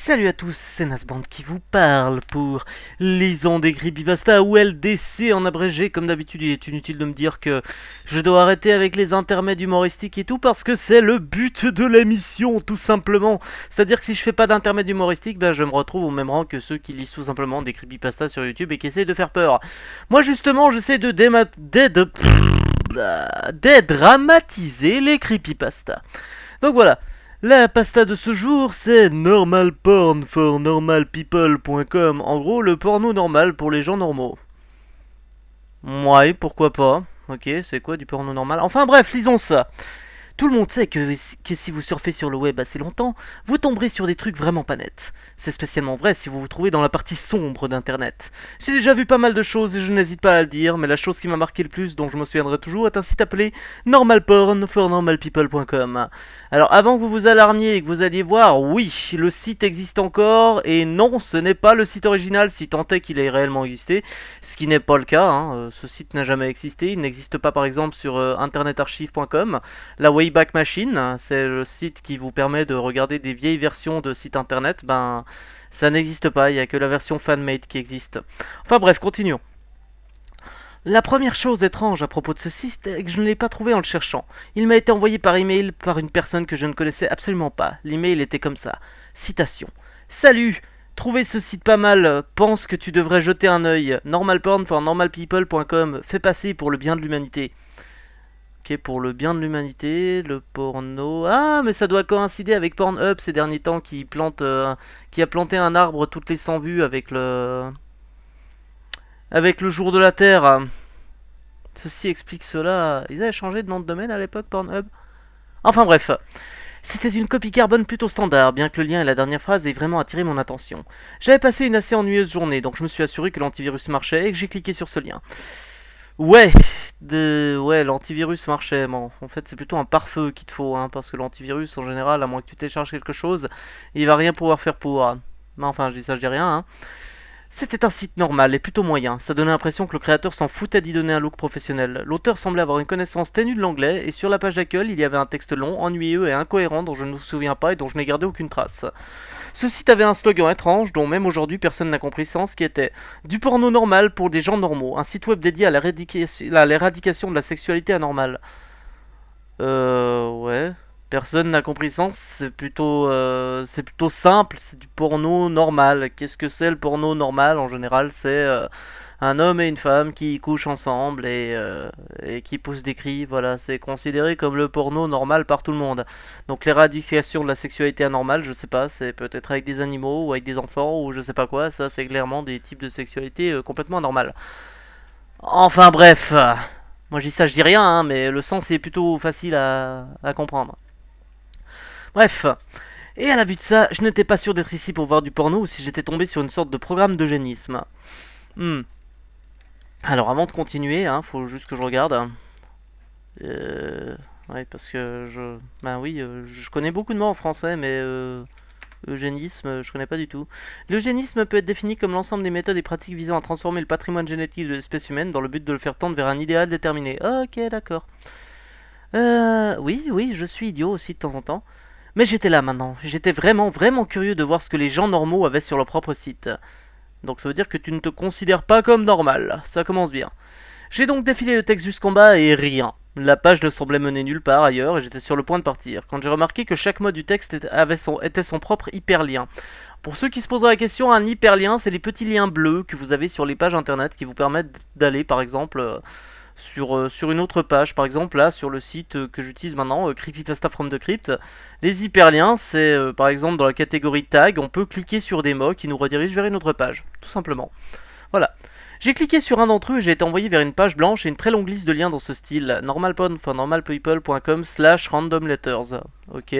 Salut à tous, c'est Nasband qui vous parle pour Lisons des Creepypasta ou LDC en abrégé. Comme d'habitude, il est inutile de me dire que je dois arrêter avec les intermèdes humoristiques et tout parce que c'est le but de l'émission, tout simplement. C'est-à-dire que si je fais pas d'intermède humoristique, ben je me retrouve au même rang que ceux qui lisent tout simplement des Creepypasta sur YouTube et qui essayent de faire peur. Moi justement, j'essaie de dédramatiser les Creepypasta. Donc voilà. La pasta de ce jour, c'est normalpornfornormalpeople.com. En gros, le porno normal pour les gens normaux. Ouais, pourquoi pas. Ok, c'est quoi du porno normal? Enfin bref, lisons ça. Tout le monde sait que si vous surfez sur le web assez longtemps, vous tomberez sur des trucs vraiment pas nets. C'est spécialement vrai si vous vous trouvez dans la partie sombre d'internet. J'ai déjà vu pas mal de choses et je n'hésite pas à le dire, mais la chose qui m'a marqué le plus, dont je me souviendrai toujours, est un site appelé normalpornfornormalpeople.com. Alors avant que vous vous alarmiez et que vous alliez voir, oui, le site existe encore, et non, ce n'est pas le site original, si tant est qu'il ait réellement existé, ce qui n'est pas le cas, hein. Ce site n'a jamais existé, il n'existe pas par exemple sur internetarchive.com. La Wayback Machine, c'est le site qui vous permet de regarder des vieilles versions de sites internet. Ben, ça n'existe pas, il n'y a que la version fanmade qui existe. Enfin bref, continuons. La première chose étrange à propos de ce site est que je ne l'ai pas trouvé en le cherchant. Il m'a été envoyé par email par une personne que je ne connaissais absolument pas. L'email était comme ça. Citation. Salut! Trouvé ce site pas mal, pense que tu devrais jeter un œil. Normalporn.normalpeople.com, fais passer pour le bien de l'humanité. Ok, pour le bien de l'humanité, le porno... Ah, mais ça doit coïncider avec Pornhub ces derniers temps qui a planté un arbre toutes les 100 vues avec le jour de la Terre. Ceci explique cela. Ils avaient changé de nom de domaine à l'époque, Pornhub. Enfin bref. C'était une copie carbone plutôt standard, bien que le lien et la dernière phrase aient vraiment attiré mon attention. J'avais passé une assez ennuyeuse journée, donc je me suis assuré que l'antivirus marchait et que j'ai cliqué sur ce lien. Ouais, l'antivirus marchait. Bon, en fait, c'est plutôt un pare-feu qu'il te faut, hein, parce que l'antivirus, en général, à moins que tu télécharges quelque chose, il va rien pouvoir faire pour. Mais enfin, je dis ça, je dis rien, hein. C'était un site normal et plutôt moyen. Ça donnait l'impression que le créateur s'en foutait d'y donner un look professionnel. L'auteur semblait avoir une connaissance ténue de l'anglais, et sur la page d'accueil, il y avait un texte long, ennuyeux et incohérent dont je ne me souviens pas et dont je n'ai gardé aucune trace. Ce site avait un slogan étrange dont même aujourd'hui personne n'a compris le sens, qui était « Du porno normal pour des gens normaux, un site web dédié à l'éradication de la sexualité anormale ». Ouais. Personne n'a compris le sens, c'est plutôt simple, c'est du porno normal. Qu'est-ce que c'est le porno normal? En général, c'est un homme et une femme qui couchent ensemble et qui poussent des cris. Voilà, c'est considéré comme le porno normal par tout le monde. Donc l'éradication de la sexualité anormale, je sais pas, c'est peut-être avec des animaux ou avec des enfants ou je sais pas quoi. Ça, c'est clairement des types de sexualité complètement anormales. Enfin bref, moi je dis ça, je dis rien, hein, mais le sens est plutôt facile à comprendre. Bref. Et à la vue de ça, je n'étais pas sûr d'être ici pour voir du porno ou si j'étais tombé sur une sorte de programme d'eugénisme. Hmm. Alors avant de continuer, hein, faut juste que je regarde. Ouais, parce que ben oui, je connais beaucoup de mots en français, mais eugénisme, je connais pas du tout. L'eugénisme peut être défini comme l'ensemble des méthodes et pratiques visant à transformer le patrimoine génétique de l'espèce humaine dans le but de le faire tendre vers un idéal déterminé. Ok, d'accord. Oui, je suis idiot aussi de temps en temps. Mais j'étais là maintenant, j'étais vraiment, vraiment curieux de voir ce que les gens normaux avaient sur leur propre site. Donc ça veut dire que tu ne te considères pas comme normal, ça commence bien. J'ai donc défilé le texte jusqu'en bas et rien. La page ne semblait mener nulle part ailleurs et j'étais sur le point de partir, quand j'ai remarqué que chaque mot du texte était son propre hyperlien. Pour ceux qui se poseraient la question, un hyperlien, c'est les petits liens bleus que vous avez sur les pages internet qui vous permettent d'aller par exemple... sur une autre page, par exemple là sur le site que j'utilise maintenant, Creepypasta from the Crypt. Les hyperliens, c'est par exemple dans la catégorie tag, on peut cliquer sur des mots qui nous redirigent vers une autre page, tout simplement. Voilà. J'ai cliqué sur un d'entre eux et j'ai été envoyé vers une page blanche et une très longue liste de liens dans ce style. normalpeople.com/randomletters. Ok.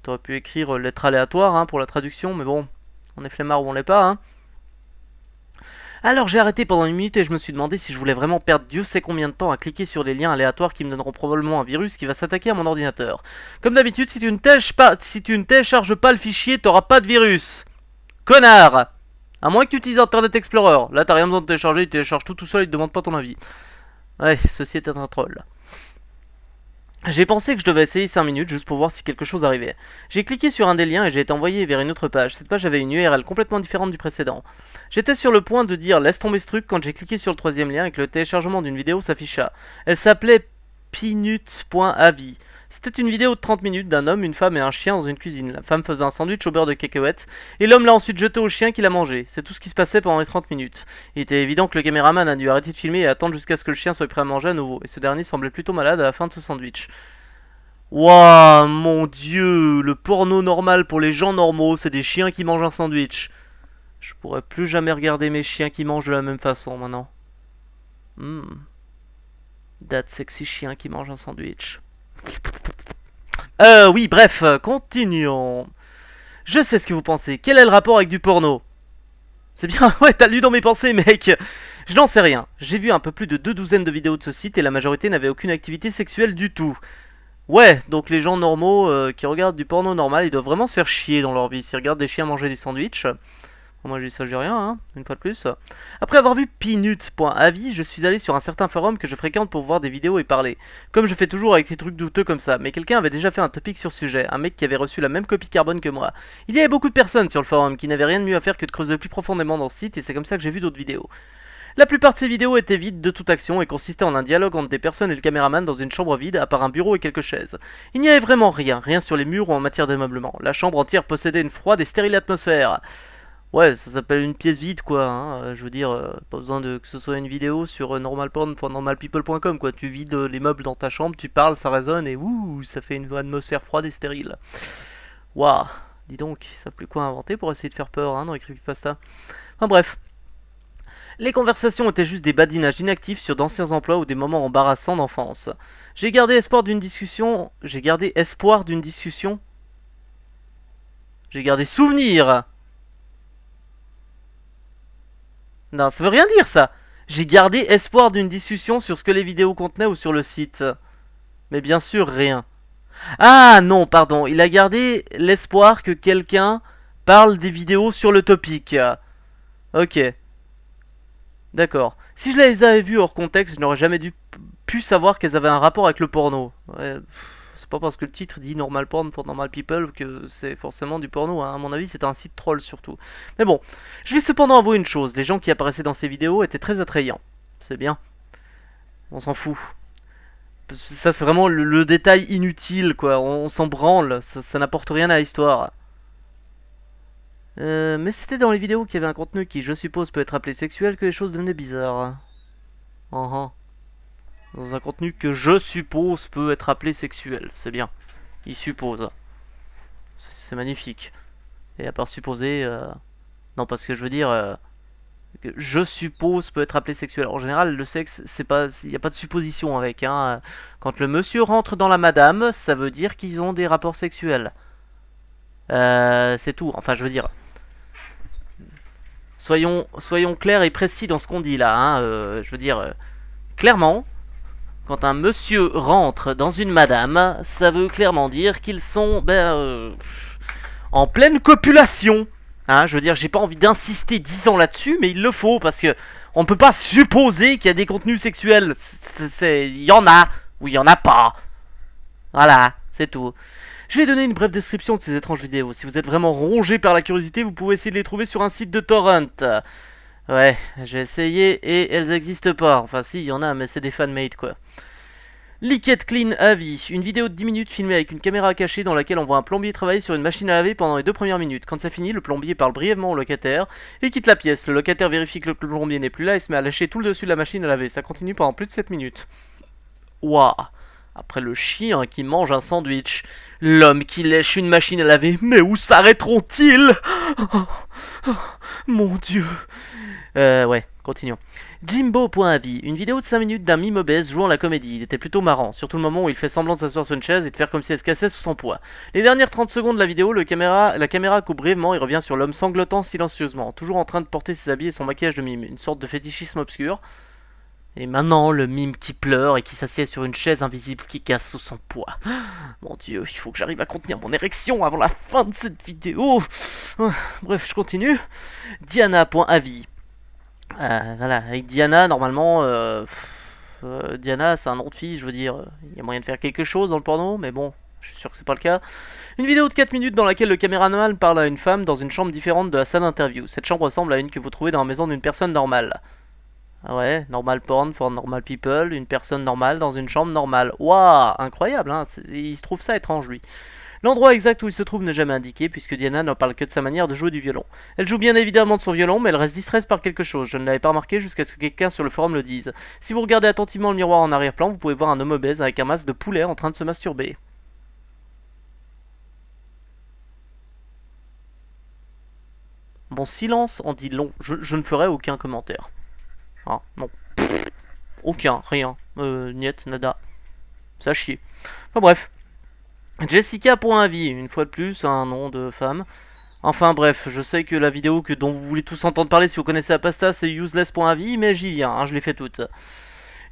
T'aurais pu écrire lettre aléatoire hein, pour la traduction, mais bon, on est flemmard ou on l'est pas, hein. Alors j'ai arrêté pendant une minute et je me suis demandé si je voulais vraiment perdre Dieu sait combien de temps à cliquer sur des liens aléatoires qui me donneront probablement un virus qui va s'attaquer à mon ordinateur. Comme d'habitude, si tu ne télécharges pas le fichier, t'auras pas de virus. Connard! À moins que tu utilises Internet Explorer. Là t'as rien besoin de télécharger, tu télécharges tout seul et te demande pas ton avis. Ouais, ceci était un troll. J'ai pensé que je devais essayer 5 minutes juste pour voir si quelque chose arrivait. J'ai cliqué sur un des liens et j'ai été envoyé vers une autre page. Cette page avait une URL complètement différente du précédent. J'étais sur le point de dire laisse tomber ce truc quand j'ai cliqué sur le troisième lien et que le téléchargement d'une vidéo s'afficha. Elle s'appelait peanuts.avi. C'était une vidéo de 30 minutes d'un homme, une femme et un chien dans une cuisine. La femme faisait un sandwich au beurre de cacahuètes et l'homme l'a ensuite jeté au chien qui l'a mangé. C'est tout ce qui se passait pendant les 30 minutes. Il était évident que le caméraman a dû arrêter de filmer et attendre jusqu'à ce que le chien soit prêt à manger à nouveau. Et ce dernier semblait plutôt malade à la fin de ce sandwich. Waouh, mon dieu, le porno normal pour les gens normaux, c'est des chiens qui mangent un sandwich. Je pourrais plus jamais regarder mes chiens qui mangent de la même façon maintenant. That sexy chien qui mange un sandwich. Oui, bref, continuons. Je sais ce que vous pensez. Quel est le rapport avec du porno? C'est bien, ouais, t'as lu dans mes pensées, mec. Je n'en sais rien. J'ai vu un peu plus de 2 douzaines de vidéos de ce site et la majorité n'avait aucune activité sexuelle du tout. Ouais, donc les gens normaux qui regardent du porno normal, ils doivent vraiment se faire chier dans leur vie. S'ils regardent des chiens manger des sandwichs, moi j'ai dit ça, j'ai rien, hein, une fois de plus. Après avoir vu peanuts.avi, je suis allé sur un certain forum que je fréquente pour voir des vidéos et parler. Comme je fais toujours avec des trucs douteux comme ça, mais quelqu'un avait déjà fait un topic sur ce sujet, un mec qui avait reçu la même copie carbone que moi. Il y avait beaucoup de personnes sur le forum qui n'avaient rien de mieux à faire que de creuser plus profondément dans ce site et c'est comme ça que j'ai vu d'autres vidéos. La plupart de ces vidéos étaient vides de toute action et consistaient en un dialogue entre des personnes et le caméraman dans une chambre vide à part un bureau et quelques chaises. Il n'y avait vraiment rien sur les murs ou en matière d'ameublement. La chambre entière possédait une froide et stérile atmosphère. Ouais, ça s'appelle une pièce vide quoi, hein. Je veux dire, pas besoin de que ce soit une vidéo sur normalporn.normalpeople.com quoi. Tu vides les meubles dans ta chambre, tu parles, ça résonne et ouh, ça fait une atmosphère froide et stérile. Waouh, dis donc, ils savent plus quoi inventer pour essayer de faire peur hein, dans les creepypasta. Enfin bref. Les conversations étaient juste des badinages inactifs sur d'anciens emplois ou des moments embarrassants d'enfance. J'ai gardé espoir d'une discussion. J'ai gardé espoir d'une discussion. J'ai gardé souvenir. Non, ça veut rien dire ça. J'ai gardé espoir d'une discussion sur ce que les vidéos contenaient ou sur le site. Mais bien sûr, rien. Ah non, pardon. Il a gardé l'espoir que quelqu'un parle des vidéos sur le topic. Ok. D'accord. Si je les avais vues hors contexte, je n'aurais jamais pu savoir qu'elles avaient un rapport avec le porno. Ouais, c'est pas parce que le titre dit Normal Porn for Normal People que c'est forcément du porno. Hein. À mon avis, c'est un site troll surtout. Mais bon, je vais cependant avouer une chose. Les gens qui apparaissaient dans ces vidéos étaient très attrayants. C'est bien. On s'en fout. Ça, c'est vraiment le détail inutile, quoi. On s'en branle. Ça n'apporte rien à l'histoire. Mais c'était dans les vidéos qu'il y avait un contenu qui, je suppose, peut être appelé sexuel que les choses devenaient bizarres. Dans un contenu que je suppose peut être appelé sexuel. C'est bien. Il suppose. C'est magnifique. Et à part supposer... Non, parce que je veux dire... que je suppose peut être appelé sexuel. En général, le sexe, c'est pas... Il n'y a pas de supposition avec. Hein. Quand le monsieur rentre dans la madame, ça veut dire qu'ils ont des rapports sexuels. C'est tout. Enfin, je veux dire... Soyons clairs et précis dans ce qu'on dit là. Hein. Je veux dire... clairement... Quand un monsieur rentre dans une madame, ça veut clairement dire qu'ils sont en pleine copulation. Hein, je veux dire, j'ai pas envie d'insister 10 ans là-dessus, mais il le faut parce que on ne peut pas supposer qu'il y a des contenus sexuels. Il y en a ou il y en a pas. Voilà, c'est tout. Je vais donner une brève description de ces étranges vidéos. Si vous êtes vraiment rongé par la curiosité, vous pouvez essayer de les trouver sur un site de torrent. Ouais, j'ai essayé et elles existent pas. Enfin si, il y en a, mais c'est des fan-made quoi. Liquid Clean Avi, une vidéo de 10 minutes filmée avec une caméra cachée dans laquelle on voit un plombier travailler sur une machine à laver pendant les 2 premières minutes. Quand ça finit, le plombier parle brièvement au locataire et quitte la pièce. Le locataire vérifie que le plombier n'est plus là et se met à lâcher tout le dessus de la machine à laver. Ça continue pendant plus de 7 minutes. Waouh. Après le chien qui mange un sandwich, l'homme qui lèche une machine à laver, mais où s'arrêteront-ils? Mon dieu. Ouais, continuons. Jimbo.avi, une vidéo de 5 minutes d'un mime obèse jouant la comédie. Il était plutôt marrant, surtout le moment où il fait semblant de s'asseoir sur une chaise et de faire comme si elle se cassait sous son poids. Les dernières 30 secondes de la vidéo, la caméra coupe brièvement et revient sur l'homme sanglotant silencieusement, toujours en train de porter ses habits et son maquillage de mime, une sorte de fétichisme obscur. Et maintenant, le mime qui pleure et qui s'assied sur une chaise invisible qui casse sous son poids. Mon dieu, il faut que j'arrive à contenir mon érection avant la fin de cette vidéo. Bref, je continue. Diana.avi. Voilà, avec Diana, normalement, Diana, c'est un nom de fille, je veux dire, il y a moyen de faire quelque chose dans le porno, mais bon, je suis sûr que c'est pas le cas. Une vidéo de 4 minutes dans laquelle le caméraman parle à une femme dans une chambre différente de la salle d'interview. Cette chambre ressemble à une que vous trouvez dans la maison d'une personne normale. Ah ouais, normal porn for normal people, une personne normale dans une chambre normale. Waouh, incroyable, hein, il se trouve ça étrange lui. L'endroit exact où il se trouve n'est jamais indiqué, puisque Diana ne parle que de sa manière de jouer du violon. Elle joue bien évidemment de son violon, mais elle reste distraite par quelque chose. Je ne l'avais pas remarqué jusqu'à ce que quelqu'un sur le forum le dise. Si vous regardez attentivement le miroir en arrière-plan, vous pouvez voir un homme obèse avec un masque de poulet en train de se masturber. Mon silence en dit long. Je ne ferai aucun commentaire. Ah, non. Aucun, rien. Niet, nada. Ça chie. Enfin bref. Jessica pour un avis, une fois de plus, un nom de femme. Enfin bref, je sais que la vidéo dont vous voulez tous entendre parler si vous connaissez la pasta, c'est useless.avis, mais j'y viens, hein, je l'ai fait toute.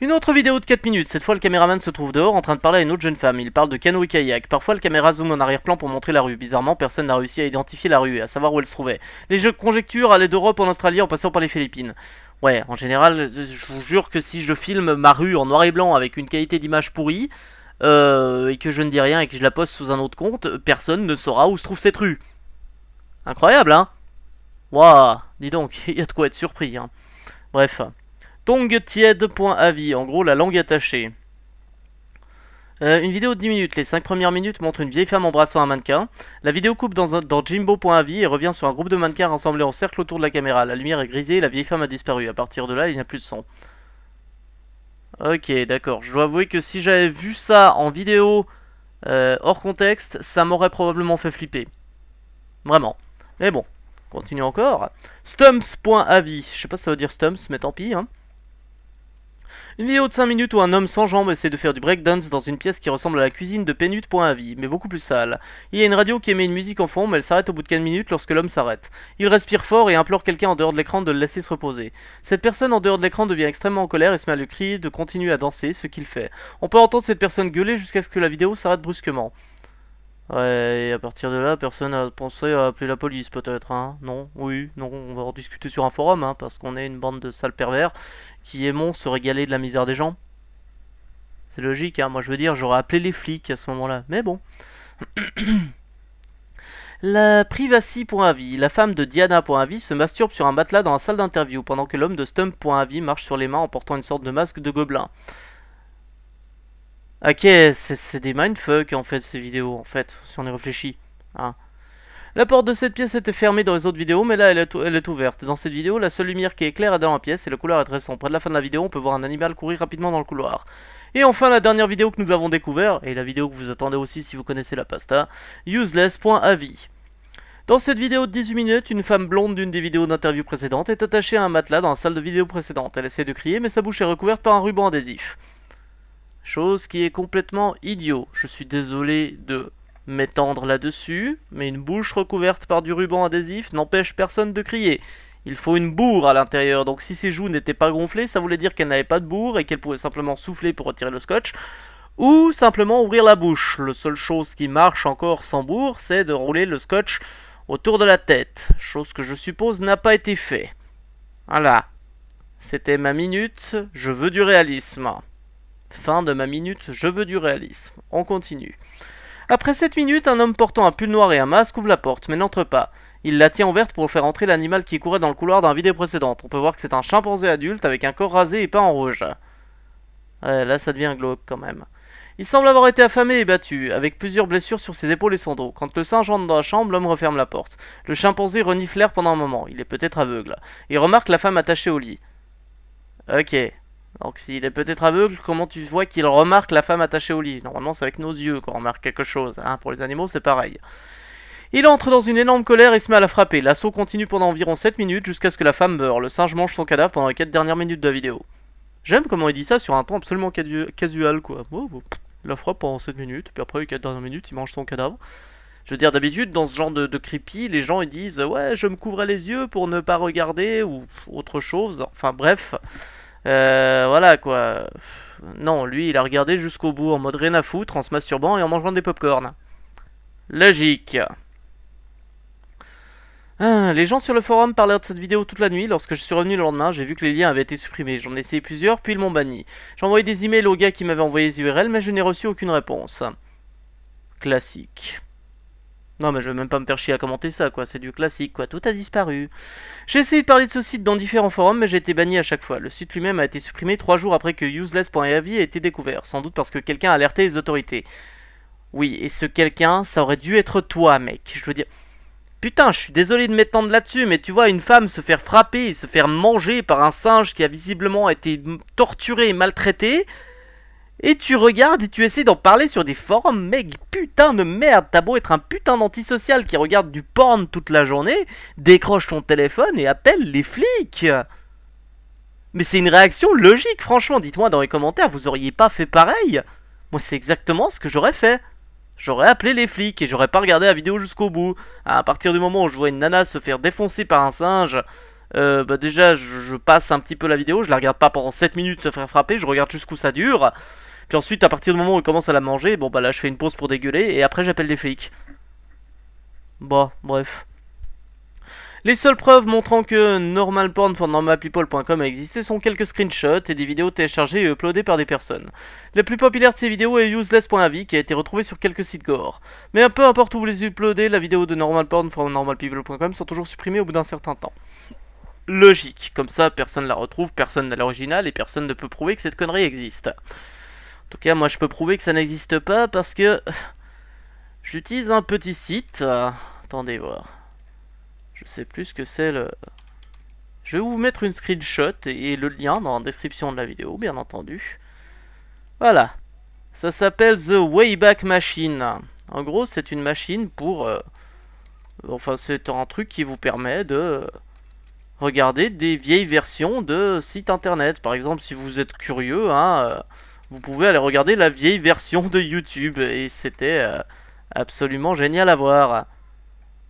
Une autre vidéo de 4 minutes, cette fois le caméraman se trouve dehors en train de parler à une autre jeune femme, il parle de canoë-kayak. Parfois le caméra zoome en arrière-plan pour montrer la rue, bizarrement personne n'a réussi à identifier la rue et à savoir où elle se trouvait. Les jeux de conjecture allaient d'Europe en Australie en passant par les Philippines. Ouais, en général, je vous jure que si je filme ma rue en noir et blanc avec une qualité d'image pourrie, et que je ne dis rien et que je la poste sous un autre compte, personne ne saura où se trouve cette rue. Incroyable, hein? Waouh, dis donc, il y a de quoi être surpris, hein. Bref. Tonguetiède.avis, en gros la langue attachée. Une vidéo de 10 minutes, les 5 premières minutes montrent une vieille femme embrassant un mannequin. La vidéo coupe dans Jimbo.avis et revient sur un groupe de mannequins rassemblés en cercle autour de la caméra. La lumière est grisée et la vieille femme a disparu. À partir de là, il n'y a plus de son. Ok, d'accord. Je dois avouer que si j'avais vu ça en vidéo hors contexte, ça m'aurait probablement fait flipper. Vraiment. Mais bon, continue encore. Stumps.avis. Je sais pas si ça veut dire stumps, mais tant pis, hein. Une vidéo de 5 minutes où un homme sans jambes essaie de faire du breakdance dans une pièce qui ressemble à la cuisine de Pénute.avis, mais beaucoup plus sale. Il y a une radio qui émet une musique en fond, mais elle s'arrête au bout de 4 minutes lorsque l'homme s'arrête. Il respire fort et implore quelqu'un en dehors de l'écran de le laisser se reposer. Cette personne en dehors de l'écran devient extrêmement en colère et se met à lui crier de continuer à danser, ce qu'il fait. On peut entendre cette personne gueuler jusqu'à ce que la vidéo s'arrête brusquement. Ouais, et à partir de là, personne n'a pensé à appeler la police peut-être, hein? Non, oui, non, on va en discuter sur un forum, hein, parce qu'on est une bande de sales pervers qui aimons se régaler de la misère des gens. C'est logique, hein, moi je veux dire, j'aurais appelé les flics à ce moment-là, mais bon. La Privacy.avis, la femme de Diana.avis se masturbe sur un matelas dans la salle d'interview, pendant que l'homme de Stump.avis marche sur les mains en portant une sorte de masque de gobelin. Ok, c'est des mindfuck en fait ces vidéos, en fait, si on y réfléchit. Hein. La porte de cette pièce était fermée dans les autres vidéos, mais là elle est ouverte. Dans cette vidéo, la seule lumière qui éclaire est dans la pièce et le couloir est très sombre. Près de la fin de la vidéo, on peut voir un animal courir rapidement dans le couloir. Et enfin, la dernière vidéo que nous avons découvert, et la vidéo que vous attendez aussi si vous connaissez la pasta, useless.avis. Dans cette vidéo de 18 minutes, une femme blonde d'une des vidéos d'interview précédentes est attachée à un matelas dans la salle de vidéo précédente. Elle essaie de crier, mais sa bouche est recouverte par un ruban adhésif. Chose qui est complètement idiot. Je suis désolé de m'étendre là-dessus, mais une bouche recouverte par du ruban adhésif n'empêche personne de crier. Il faut une bourre à l'intérieur, donc si ses joues n'étaient pas gonflées, ça voulait dire qu'elle n'avait pas de bourre et qu'elle pouvait simplement souffler pour retirer le scotch, ou simplement ouvrir la bouche. La seule chose qui marche encore sans bourre, c'est de rouler le scotch autour de la tête, chose que je suppose n'a pas été fait. Voilà. C'était ma minute, je veux du réalisme. Fin de ma minute, je veux du réalisme. On continue. Après 7 minutes, un homme portant un pull noir et un masque ouvre la porte, mais n'entre pas. Il la tient ouverte pour faire entrer l'animal qui courait dans le couloir dans la vidéo précédente. On peut voir que c'est un chimpanzé adulte avec un corps rasé et peint en rouge. Ouais, là ça devient glauque quand même. Il semble avoir été affamé et battu, avec plusieurs blessures sur ses épaules et son dos. Quand le singe rentre dans la chambre, l'homme referme la porte. Le chimpanzé renifle l'air pendant un moment. Il est peut-être aveugle. Il remarque la femme attachée au lit. Ok. Donc s'il est peut-être aveugle, comment tu vois qu'il remarque la femme attachée au lit? Normalement c'est avec nos yeux qu'on remarque quelque chose, hein. Pour les animaux c'est pareil. Il entre dans une énorme colère et se met à la frapper. L'assaut continue pendant environ 7 minutes jusqu'à ce que la femme meure. Le singe mange son cadavre pendant les 4 dernières minutes de la vidéo. J'aime comment il dit ça sur un ton absolument casual quoi. Oh, il la frappe pendant 7 minutes, puis après les 4 dernières minutes il mange son cadavre. Je veux dire, d'habitude, dans ce genre de creepy, les gens ils disent « Ouais, je me couvrais les yeux pour ne pas regarder » ou autre chose. Enfin bref... voilà quoi. Non, lui il a regardé jusqu'au bout en mode rien à foutre, en se masturbant et en mangeant des popcorn. Logique. Les gens sur le forum parlaient de cette vidéo toute la nuit. Lorsque je suis revenu le lendemain, j'ai vu que les liens avaient été supprimés. J'en ai essayé plusieurs, puis ils m'ont banni. J'ai envoyé des emails au gars qui m'avait envoyé les URL, mais je n'ai reçu aucune réponse. Classique. Non mais je vais même pas me faire chier à commenter ça quoi, c'est du classique quoi, tout a disparu. J'ai essayé de parler de ce site dans différents forums mais j'ai été banni à chaque fois. Le site lui-même a été supprimé 3 jours après que useless.avi a été découvert, sans doute parce que quelqu'un a alerté les autorités. Oui, et ce quelqu'un, ça aurait dû être toi mec, je veux dire... Putain, je suis désolé de m'étendre là-dessus, mais tu vois une femme se faire frapper et se faire manger par un singe qui a visiblement été torturé et maltraité... Et tu regardes et tu essaies d'en parler sur des forums, mec, putain de merde, t'as beau être un putain d'antisocial qui regarde du porn toute la journée, décroche ton téléphone et appelle les flics. Mais c'est une réaction logique, franchement, dites-moi dans les commentaires, vous auriez pas fait pareil? Moi c'est exactement ce que j'aurais fait. J'aurais appelé les flics et j'aurais pas regardé la vidéo jusqu'au bout. À partir du moment où je vois une nana se faire défoncer par un singe... bah déjà je passe un petit peu la vidéo, je la regarde pas pendant 7 minutes se faire frapper, je regarde jusqu'où ça dure. Puis ensuite, à partir du moment où il commence à la manger, bon bah là je fais une pause pour dégueuler et après j'appelle les flics. Bon, bref. Les seules preuves montrant que normalporn for normalpeople.com a existé sont quelques screenshots et des vidéos téléchargées et uploadées par des personnes. La plus populaire de ces vidéos est useless.avi qui a été retrouvée sur quelques sites gore. Mais peu importe où vous les uploadez, la vidéo de normalporn for normalpeople.com sont toujours supprimées au bout d'un certain temps. Logique, comme ça personne la retrouve, personne n'a l'original et personne ne peut prouver que cette connerie existe. En tout cas, moi je peux prouver que ça n'existe pas parce que j'utilise un petit site. Attendez voir. Je sais plus ce que c'est le... Je vais vous mettre une screenshot et le lien dans la description de la vidéo, bien entendu. Voilà. Ça s'appelle The Wayback Machine. En gros, c'est une machine pour... Enfin, c'est un truc qui vous permet de... regarder des vieilles versions de sites internet. Par exemple, si vous êtes curieux, hein... vous pouvez aller regarder la vieille version de YouTube et c'était absolument génial à voir.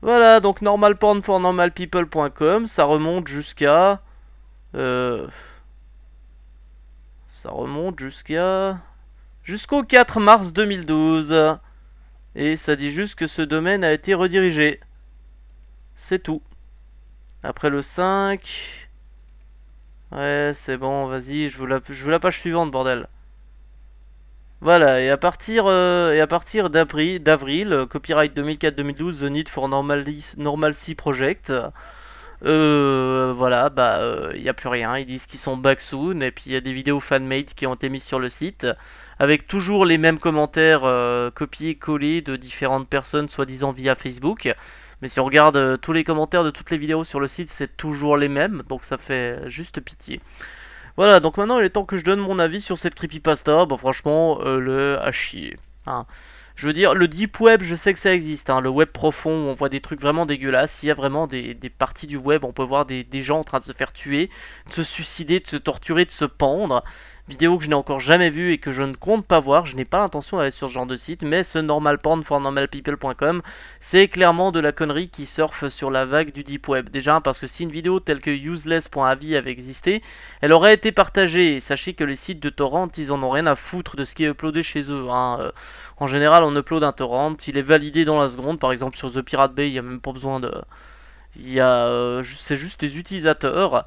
Voilà, donc normalporn for normalpeople.com, ça remonte jusqu'à... ça remonte jusqu'au 4 mars 2012. Et ça dit juste que ce domaine a été redirigé. C'est tout. Après le 5... Ouais, c'est bon, vas-y, je veux la page suivante, bordel. Voilà, et à partir d'avril, copyright 2004-2012, The Need for Normalcy Project. Voilà, bah, il n'y a plus rien. Ils disent qu'ils sont back soon, et puis il y a des vidéos fan-made qui ont été mises sur le site, avec toujours les mêmes commentaires copiés-collés de différentes personnes, soi-disant via Facebook. Mais si on regarde tous les commentaires de toutes les vidéos sur le site, c'est toujours les mêmes, donc ça fait juste pitié. Voilà, donc maintenant il est temps que je donne mon avis sur cette creepypasta. Bon, franchement, le à chier. Hein. Je veux dire, le deep web, je sais que ça existe. Hein. Le web profond, où on voit des trucs vraiment dégueulasses. Il y a vraiment des parties du web, on peut voir des gens en train de se faire tuer, de se suicider, de se torturer, de se pendre. Vidéo que je n'ai encore jamais vue et que je ne compte pas voir. Je n'ai pas l'intention d'aller sur ce genre de site, mais ce normalporn for normalpeople.com, c'est clairement de la connerie qui surfe sur la vague du deep web. Déjà parce que si une vidéo telle que useless.avi avait existé, elle aurait été partagée. Et sachez que les sites de torrent, ils en ont rien à foutre de ce qui est uploadé chez eux. Hein. En général, on upload un torrent, il est validé dans la seconde. Par exemple sur The Pirate Bay, il n'y a même pas besoin de... c'est juste des utilisateurs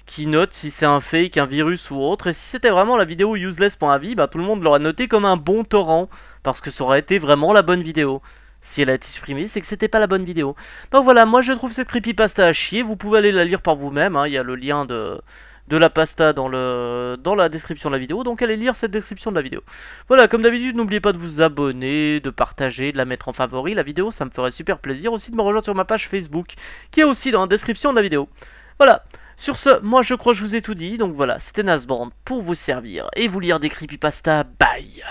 qui note si c'est un fake, un virus ou autre. Et si c'était vraiment la vidéo useless.avi, bah tout le monde l'aurait noté comme un bon torrent, parce que ça aurait été vraiment la bonne vidéo. Si elle a été supprimée, c'est que c'était pas la bonne vidéo. Donc voilà, moi je trouve cette creepypasta à chier. Vous pouvez aller la lire par vous-même, hein. Il y a le lien de la pasta dans la description de la vidéo, donc allez lire cette description de la vidéo. Voilà, comme d'habitude, n'oubliez pas de vous abonner, de partager, de la mettre en favori, la vidéo, ça me ferait super plaisir. Aussi de me rejoindre sur ma page Facebook, qui est aussi dans la description de la vidéo. Voilà. Sur ce, moi je crois que je vous ai tout dit, donc voilà, c'était Nasband pour vous servir et vous lire des creepypasta, bye.